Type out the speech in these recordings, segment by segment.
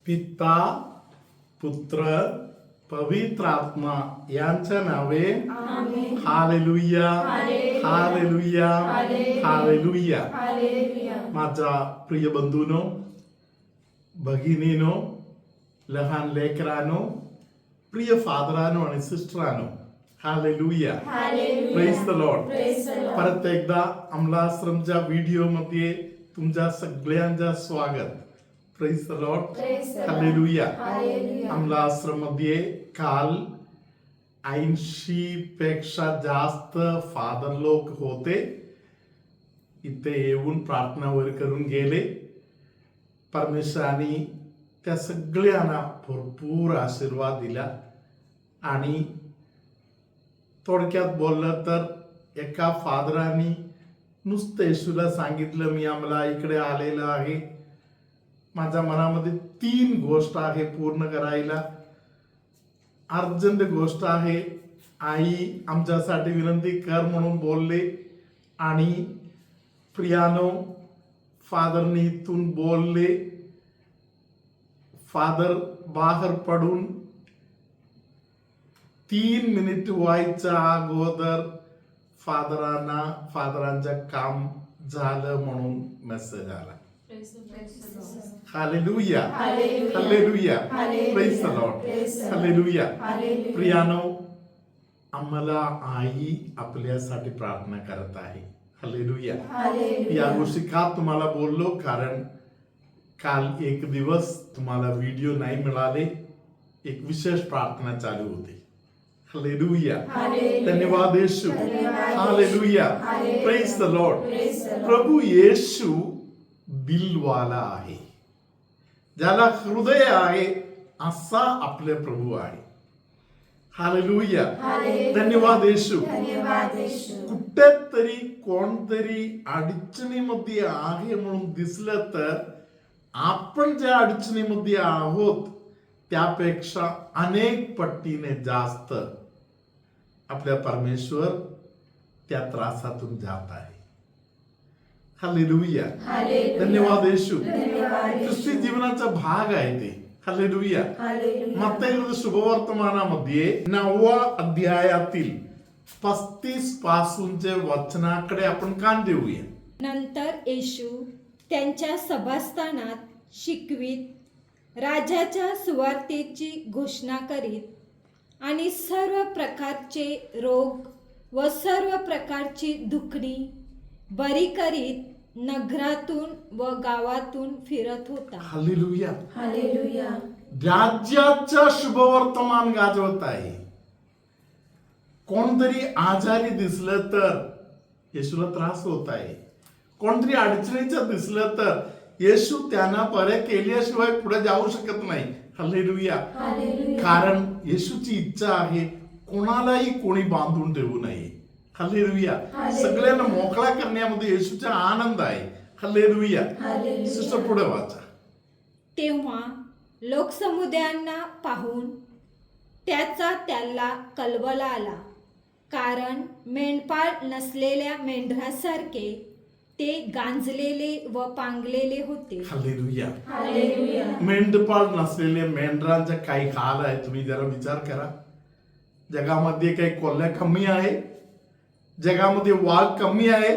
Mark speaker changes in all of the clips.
Speaker 1: पिता पुत्र पवित्र आत्मा यांच्या नावे हालेलुया हालेलुया हालेलुया. माझा प्रिय बंधूनो, भगिनीनो, लहान लेकरानो, प्रिय फादरानो आणि सिस्टरानो, हालेलुया, प्रेज द लॉर्ड. परत एकदा अमलाश्रमच्या व्हिडिओ मध्ये तुमच्या सगळ्यांचं स्वागत. Praise the lord, hallelujah. Amalashram मध्ये काल 80 पेक्षा जास्त फादर लोक होते. इथे येऊन प्रार्थना वगैरे करून गेले. परमेश्वराने त्या सगळ्यांना भरपूर आशीर्वाद दिला. आणि थोडक्यात बोललं तर एका फादरांनी नुसतं येशूला सांगितलं, मी आम्हाला इकडे आलेलं आहे, माझ्या मनामध्ये 3 गोष्ट आहे पूर्ण करायला. अर्जंट गोष्ट आहे, आई आमच्यासाठी विनंती कर म्हणून बोलले. आणि प्रियानो, फादरनी इथून बोलले. फादर बाहेर पडून 3 मिनिट व्हायच्या अगोदर फादरांचं काम झालं म्हणून मेसेज आला. Hallelujah hallelujah, praise the lord, hallelujah. प्रियानो, आम्हाला आई आपल्यासाठी प्रार्थना करत आहे. हालेलुया. या गोष्टी का तुम्हाला बोललो, कारण काल एक दिवस तुम्हाला व्हिडिओ नाही मिळाले. एक विशेष प्रार्थना चालू होती. हालेलुया, धन्यवाद Yeshu. Hallelujah, praise the lord. प्रभू येशू दिलवाला आहे, ज्याला हृदय आहे असा आपले प्रभू आहे. हालेलुया, धन्यवाद येशू. कुठेतरी कोणतरी अडचणीमध्ये आहे म्हणून दिसलं तर आपण ज्या अडचणीमध्ये आहोत त्यापेक्षा अनेक पटीने जास्त आपल्या परमेश्वर त्या त्रासातून जात आहे. हालेलुया, धन्यवाद येशू. ख्रिस्ती जीवनाचा भाग आहे ते. हालेलुया. मत्ती शुभवर्तमानामध्ये 9व्या अध्यायातील 35 पासूनचे वचनाकडे आपण कान देऊया.
Speaker 2: नंतर येशू त्यांच्या सभास्थानात शिकवीत, राजाच्या सुवार्तेची घोषणा करीत आणि सर्व प्रकारचे रोग व सर्व प्रकारची दुखणी बरी करीत नगरातून व गावातून फिरत होता.
Speaker 1: Hallelujah hallelujah. राज्याचं शुभवर्तमान गाजवत आहे. कोणतरी आजारी दिसलं तर येशूला त्रास होत आहे. कोणतरी अडचणीचं दिसलं तर येशू त्यांना बरे केल्याशिवाय पुढे जाऊ शकत नाही. हालेलुया. कारण येशूची इच्छा आहे कोणालाही कोणी बांधून ठेवू नये. हालेलुया. सगळ्यांना मोकळा करण्यामध्ये येशूचा आनंद आहे. हालेलुया. सिस्टर पुढे वाचा.
Speaker 2: तेव्हा लोकसमुदायांना पाहून त्याला कलवला आला, कारण मेंढपाळ नसलेल्या मेंढरासारखे ते गांजलेले व पांगलेले होते.
Speaker 1: हालेलुया. मेंढपाळ नसलेले मेंढरांचा काही हाल आहे तुम्ही जरा विचार करा. जगामध्ये काही कोल्ह्या कमी आहे, जगामध्ये वाघ कमी आहे,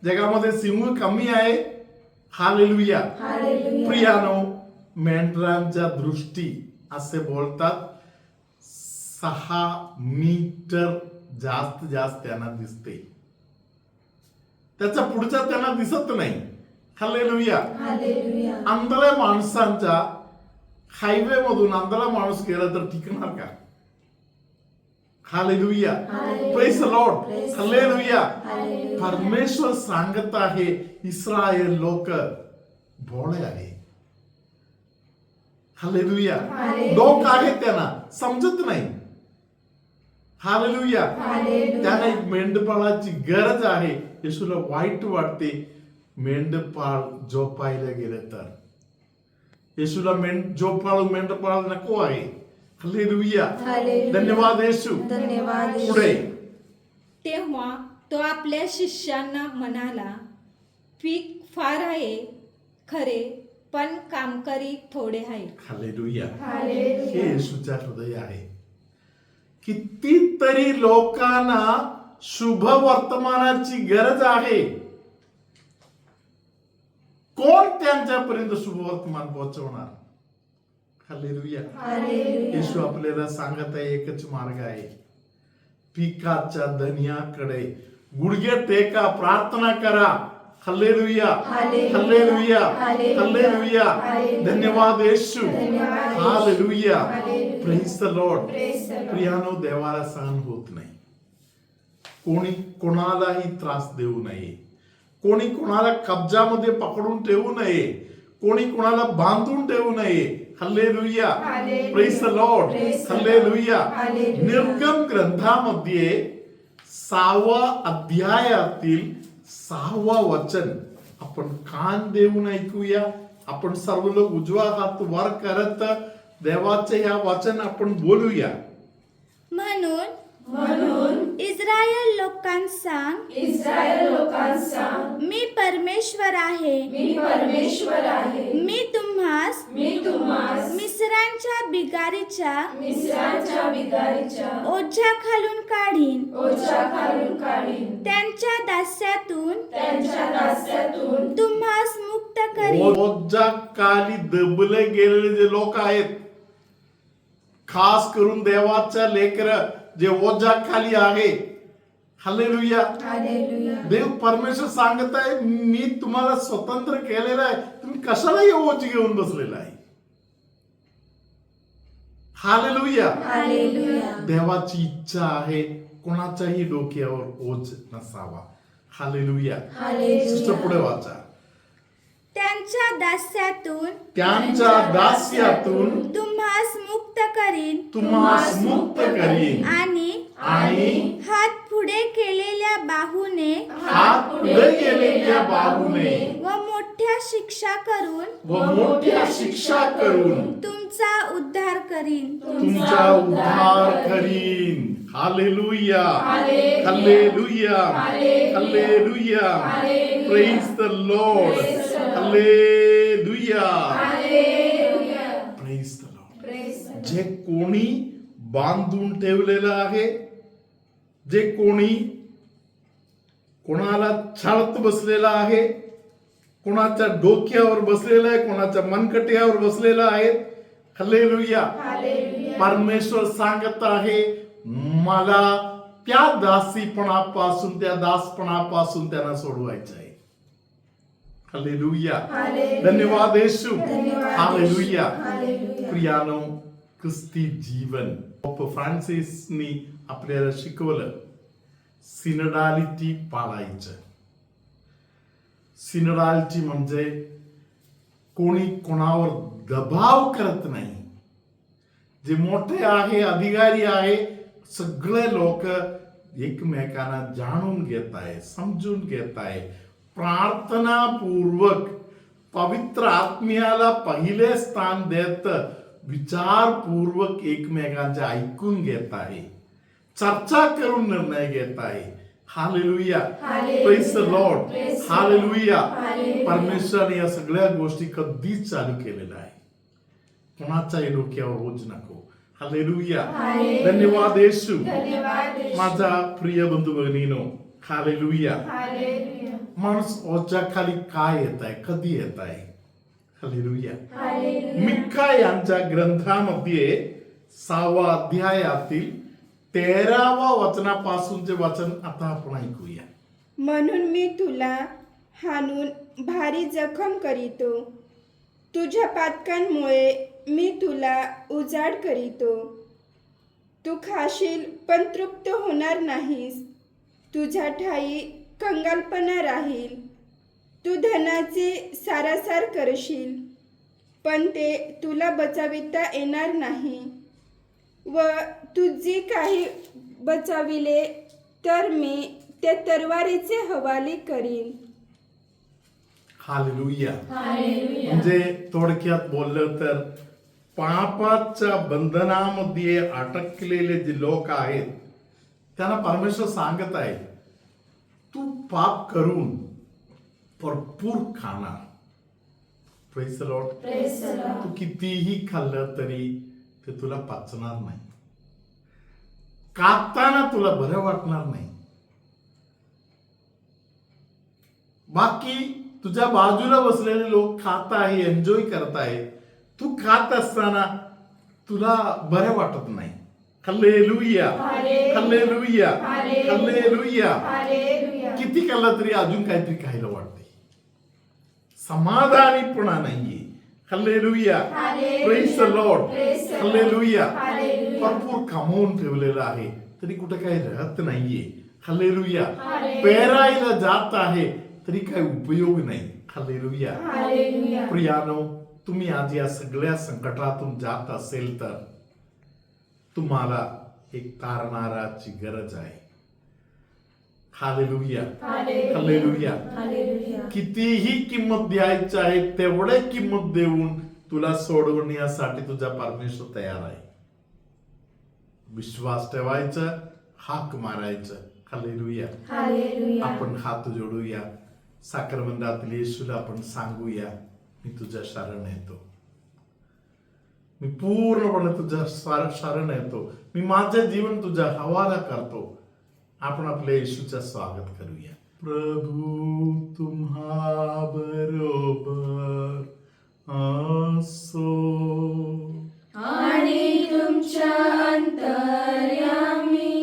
Speaker 1: जगामध्ये सिंह कमी आहे. हालेलुया. प्रियानो, मेंढरांच्या दृष्टी असे बोलतात 6 मीटर जास्त त्यांना दिसते. त्याचा पुढचा त्यांना दिसत नाही. हालेलुया. आंधळ्या माणसांच्या हायवे मधून आंधळा माणूस गेला तर टिकणार का? Hallelujah, praise the lord. Hallelujah. परमेश्वर सांगत आहे इस्रायल लोक भोळे आहे. हालेलुया. डोक आहे त्यांना समजत नाही. हालेलुया. त्यांना एक मेंढपाळाची गरज आहे. येशूला वाईट वाटते मेंढपाळ झोपायला गेले तर. येशूला मेंढपाळ नको आहे. हालेलुया. धन्यवाद येशू. पुढे.
Speaker 2: तेव्हा तो आपल्या शिष्यांना म्हणाला, पीक फार आहे खरे, पण कामकरी थोडे आहेत.
Speaker 1: हालेलुया. हे येशूच्या हृदय आहे. कितीतरी लोकांना शुभ वर्तमानाची गरज आहे. कोण त्यांच्यापर्यंत शुभ वर्तमान पोहोचवणार? हालेलुया. येशू आपल्याला सांगत आहे एकच मार्ग आहे. पिकाच्या धनियाकडे गुडघे टेका, प्रार्थना करा. Hallelujah, hallelujah, hallelujah. धन्यवाद Yeshu. Hallelujah. Praise the lord. प्रियानो, देवाला सहन होत नाही. कोणी कोणालाही त्रास देऊ नये. कोणी कोणाला कब्जामध्ये पकडून ठेवू नये. कोणी कोणाला बांधून ठेवू नये. Hallelujah. Praise the lord. Hallelujah. निर्गम ग्रंथामध्ये 6व्या अध्यायातील 6वं वचन आपण कान देऊन ऐकूया. आपण सर्व लोक उजवा हात वर करत देवाचे या वचन आपण बोलूया.
Speaker 3: म्हणून इस्रायल लोकांसा मी परमेश्वर आहे. मी तुम्हास मिस्रांच्या बिगारीच्या ओझ्या खालून काढीन. त्यांच्या दास्यातून तुम्हास मुक्त करीन.
Speaker 1: ओझ्या खाली दबले गेलेले जे लोक आहेत, खास करून देवाच्या लेकर जे ओझ्या खाली आहे. हालेलुया. देव परमेश्वर सांगत आहे, मी तुम्हाला स्वतंत्र केलेलं आहे. तुम्ही कशाला हे ओझ घेऊन बसलेला आहे? हालेलुया. देवाची इच्छा आहे कोणाच्याही डोक्यावर ओझ नसावा. हालेलुया. पुढे वाचा.
Speaker 3: त्यांच्या
Speaker 1: दास्यातून
Speaker 3: तुम्हास मुक्त
Speaker 1: करीन.
Speaker 3: आणि हात पुढे केलेल्या बाहूने व मोठ्या शिक्षा करून तुमचा उद्धार करीन.
Speaker 1: Hallelujah. Hallelujah. Hallelujah. Praise the lord. Hallelujah. Praise the Lord. जे कोणी बांधून ठेवलेलं आहे, जे कोणी कोणाला छळत बसलेला आहे, कोणाच्या डोक्यावर बसलेला आहे, कोणाच्या मनकट्यावर बसलेला आहे. हालेलुया. परमेश्वर सांगत आहे, मला त्या दासीपणापासून, त्या दासपणापासून त्यांना सोडवायचं आहे. हालेलुया. धन्यवाद येशू. हालेलुया. प्रियानो, ख्रिस्ती जीवन पोप फ्रान्सिसनी आपल्याला शिकवलं, सिनडालिटी पाळायचं. सिनडालिटी म्हणजे कोणी कोणावर दबाव करत नाही. जे मोठे आहे, अधिकारी आहे, सगळे लोक एकमेकांना जाणून घेत आहे, समजून घेत आहे. प्रार्थनापूर्वक पवित्र आत्म्याला पहिले स्थान देत विचारपूर्वक एकमेकांचे ऐकून घेत आहे, चर्चा करून निर्णय घेत आहे. Hallelujah. Praise the lord. Hallelujah. परमेश्वराने या सगळ्या गोष्टी कधीच चालू केलेल्या आहे. कोणाच्याही डोक्यावर ओझ नको. हालेलुया. धन्यवाद येशू. माझा प्रिय बंधू भगिनीनो, हालेलुया. माणूस ओझ्या खाली काय येत आहे, कधी येत आहे? हालेलुया. मिका यांच्या ग्रंथामध्ये 6व्या अध्यायातील 13व्या वचनापासूनचे वचन आता आपण ऐकूया.
Speaker 4: म्हणून मी तुला हाणून भारी जखम करीतो. तुझ्या पातकांमुळे मी तुला उजाड करीतो. तू खाशील पण तृप्त होणार नाहीस. तुझ्या ठाई कंगालपणा राहील. तू धनाचे सारासार करशील, पण ते तुला बचाविता येणार नाही. व तू जे काही बचाविले तर मी त्या तलवारीचे हवाले करीन.
Speaker 1: हालेलुया. म्हणजे थोडक्यात बोललं तर पापाच्या बंधनामध्ये अटकलेले जे लोक आहेत त्यांना परमेश्वर सांगत आहे, तू पाप करून भरपूर खाणार, Praise the Lord. तू कितीही खाल्लं तरी ते तुला पचणार नाही, कापताना तुला बरं वाटणार नाही. बाकी तुझ्या बाजूला बसलेले लोक खात आहे, एन्जॉय करत आहे, तू खात असताना तुला बरं वाटत नाही. Hallelujah, hallelujah, hallelujah. किती खाल्लं तरी अजून काहीतरी खायला वाटते, समाधानीपणा नाहीये. Hallelujah, praise the lord, hallelujah. भरपूर कमवून ठेवलेलं आहे तरी कुठे काही राहत नाहीये. हालेलुया. पेरायला जात आहे तरी काही उपयोग नाही. हालेलुया. प्रियानो, तुम्ही आज या सगळ्या संकटातून जात असेल तर तुम्हाला एक तारणाराची गरज आहे. Hallelujah, hallelujah. कितीही किंमत द्यायची आहे तेवढे किंमत देऊन तुला सोडवण्यासाठी तुझा परमेश्वर तयार आहे. विश्वास ठेवायचा, हाक मारायचं. हालेलुया. आपण हात जोडूया, साखरमंदातील येशूला आपण सांगूया, मी तुझ्या शरण येतो, मी पूर्णपणे तुझ्या शरण येतो, मी माझे जीवन तुझ्या हवाला करतो. आपण आपल्या येशूचं स्वागत करूया. प्रभू तुम्हा बरोबर असो
Speaker 3: आणि तुमच्या अंतर्यामी.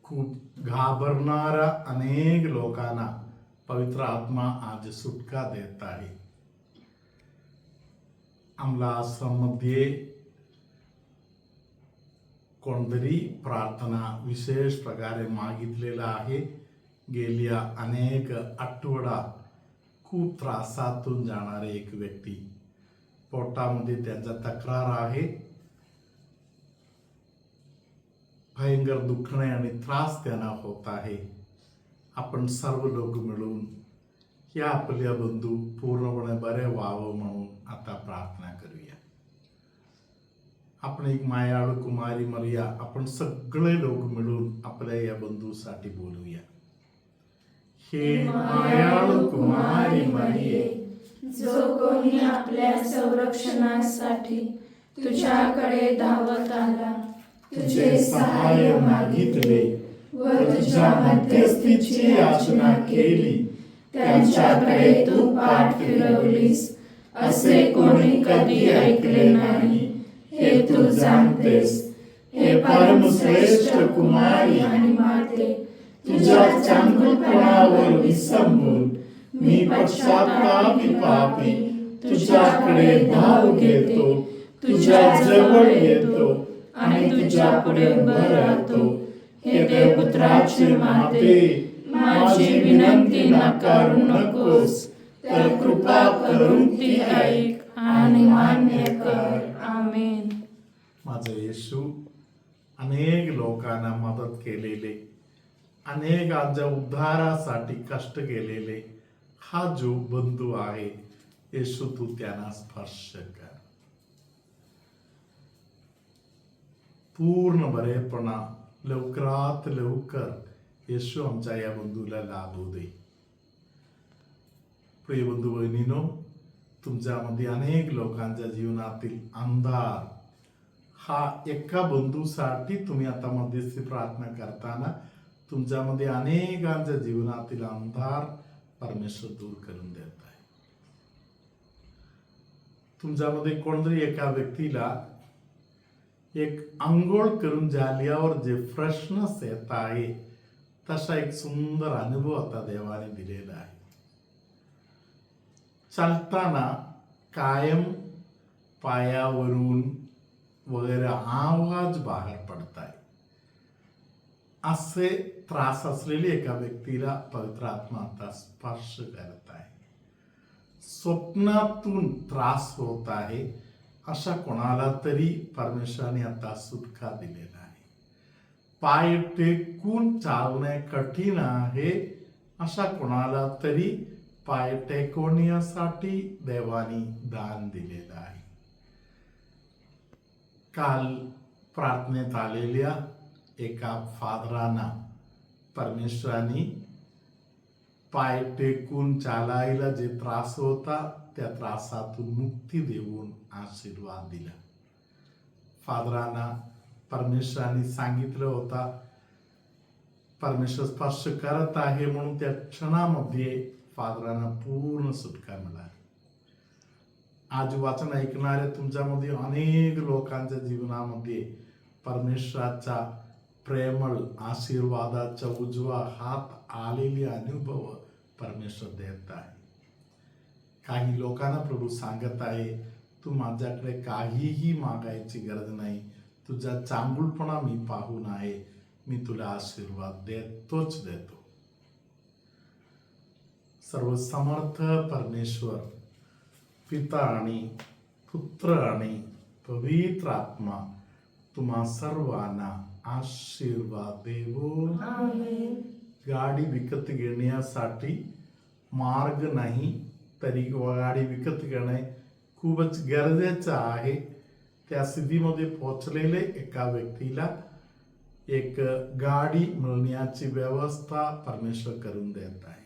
Speaker 1: खूप घाबरणारा अनेक लोकांना पवित्र आत्मा आज सुटका देत आहे. आमला आश्रममध्ये कोणतरी प्रार्थना विशेष प्रकारे मागितलेला आहे. गेल्या अनेक आठवडा खूप त्रासातून जाणारे एक व्यक्ती, पोटामध्ये त्यांचा तक्रार आहे, भयंकर दुखणे आणि त्रास त्यांना होत आहे. आपण सर्व लोक मिळून या आपल्या बंधू पूर्णपणे बरे व्हावं म्हणून आता प्रार्थना करूया. आपण एक मायाळू कुमारी मरिया, आपण सगळे लोक मिळून आपल्या या बंधूसाठी बोलूया. हे मायाळू कुमारी मरिये,
Speaker 5: जो कोणी आपल्या संरक्षणासाठी तुझ्याकडे धावत आला,
Speaker 1: तुझे सहाय्य मागितले व तुझ्या मध्यस्थीची याचना केली,
Speaker 5: त्यांच्याकडे तू पाठ फिरवलीस, असे कोणी कधी ऐकले नाही, हे तू जाणतेस.
Speaker 1: हे परमश्रेष्ठ कुमारी
Speaker 5: आणि माते,
Speaker 1: तुझ्या चांगुलपणावर विसंबून मी पश्चात्तापी पापी तुझ्याकडे धाव घेतो, तुझ्या जवळ येतो
Speaker 5: आणि तुझ्या पुढे उभं राहतो. हे देवपुत्राची माते, माझी विनंती नाकारू नकोस, तर कृपा करून ती ऐक आणि मान्य कर. आमेन.
Speaker 1: माझे येशू अनेक लोकांना मदत केलेले, अनेकांच्या उद्धारासाठी कष्ट केलेले हा जो बंधू आहे, येशू तू त्यांना स्पर्श कर. पूर्ण बरेपणा लवकरात लवकर येशू आमच्या या बंधूला लाभू दे. प्रिय बंधू बहिणीनो, तुमच्यामध्ये अनेक लोकांच्या जीवनातील अंधार, हा एका बंधूसाठी तुम्ही आता मध्यस्थी प्रार्थना करताना तुमच्यामध्ये अनेकांच्या जीवनातील अंधार परमेश्वर दूर करून देत आहे. तुमच्यामध्ये कोणतरी एका व्यक्तीला एक आंघोळ करून झाल्यावर जे फ्रेशनेस येत आहे, तसा एक सुंदर अनुभव आता देवाने दिलेला आहे. चालताना कायम पायावरून वगैरे आवाज बाहेर पडताय, असे त्रास असलेली एका व्यक्तीला पवित्र आत्मा आता स्पर्श करत आहे. स्वप्नातून त्रास होत आहे, अशा कोणाला तरी परमेश्वराने आता सुटका दिलेला आहे. पाय टेकून चालणे कठीण आहे, अशा कोणाला तरी पाय टेकवण्यासाठी देवानी दान दिलेलं आहे. काल प्रार्थनेत आलेल्या एका फादरांना परमेश्वराने पाय टेकून चालायला जे त्रास होता त्या त्रासातून मुक्ती देऊन आशीर्वाद दिला. फादरांना परमेश्वराने सांगितलं होता, परमेश्वर स्पर्श करत आहे म्हणून त्या क्षणामध्ये फादरांना पूर्ण सुटका मिळाली. आज वाचन ऐकणाऱ्या तुमच्यामध्ये अनेक लोकांच्या जीवनामध्ये परमेश्वराचा प्रेमळ आशीर्वादाचा उजवा हात आलेले अनुभव परमेश्वर देत आहे. काही लोकांना प्रभू सांगत आहे, तू माझ्याकडे काहीही मागायची गरज नाही, तुझा चांगुलपणा मी पाहून आहे, मी तुला आशीर्वाद देतोच देतो. सर्वसमर्थ परमेश्वर पिता आणि पुत्र आणि पवित्र आत्मा तुम्हा सर्वांना आशीर्वाद देवो. गाडी विकत घेण्यासाठी मार्ग नाही, तरी गाडी विकत घेणे खूपच गरजेचं आहे. त्या स्थितीमध्ये पोहोचलेले एका व्यक्तीला एक गाडी मिळण्याची व्यवस्था परमेश्वर करून देत आहे.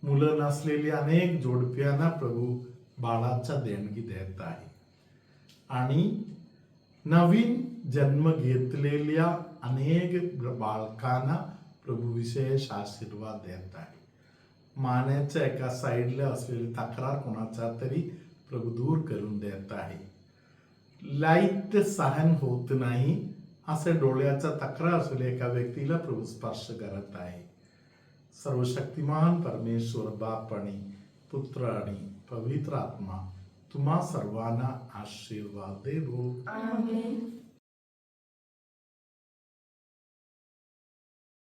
Speaker 1: मुलं नसलेली अनेक जोडप्यांना प्रभू बाळाचा देणगी देत आहे आणि नवीन जन्म घेतलेल्या अनेक बालकांना प्रभू विशेष आशीर्वाद देत आहे. मानेच्या एका साईडला असलेली तक्रार कोणाचा तरी प्रभू दूर करून देत आहे. लाईट सहन होत नाही असे डोळ्याचा तक्रार असलेल्या एका व्यक्तीला प्रभू स्पर्श करत आहे. सर्वशक्तिमान परमेश्वर बाप आणि पुत्र आणि पवित्र आत्मा तुम्हा सर्वांना आशीर्वाद देवो.